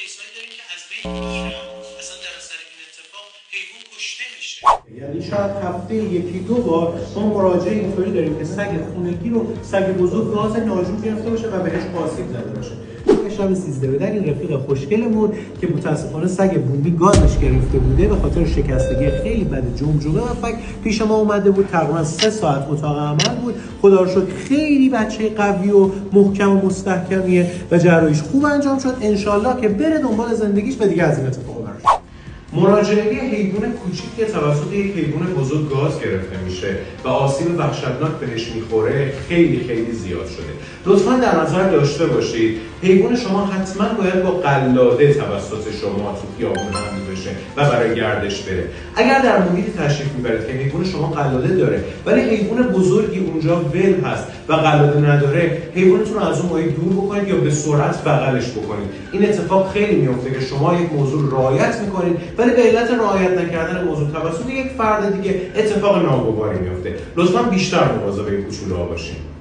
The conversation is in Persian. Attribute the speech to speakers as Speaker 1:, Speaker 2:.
Speaker 1: کیسایی داریم که از بین میرن، اصلا در اثر این اتفاق حیوان کشته میشه.
Speaker 2: یعنی شاید هفته یکی دو بار ما مراجعه اینطوری داریم که سگ خونگی رو سگ بزرگ گاز ناجور گرفته باشه و بهش آسیب زده باشه. شب 13 در این رفیق خوشگلمون که متاسفانه سگ بومی گازش گرفته بوده به خاطر شکستگی خیلی بد جمجمه و فک پیش ما اومده بود. تقریبا 3 ساعت اتاق عمل بود. خدا رو شکر خیلی بچه قوی و محکم و مستحکمیه و جراحیش خوب انجام شد. انشالله که بره دنبال زندگیش و دیگه از این اتفاق براش. مراجعه حیوان کوچیک که توسط یک حیوان بزرگ گاز گرفته میشه و آسیب وحشتناک بهش میخوره خیلی زیاد شده. لطفاً در نظر داشته باشید حیوان شما حتما باید با قلاده توسط شما تو خیابون حمل بشه و برای گردش بره. اگر در محیطی تشریف میبرید که حیوان شما قلاده داره ولی حیوان بزرگی اونجا ول هست و قلاده نداره، حیوانتون رو از اون محیط دور بکنید یا به سرعت بغلش بکنید. این اتفاق خیلی میفته که شما یک موضوع رعایت میکنید ولی به علت رعایت نکردن موضوع توسط یک فرد دیگه اتفاق ناگواری میفته. لطفاً بیشتر مواظب این کوچولوها باشید.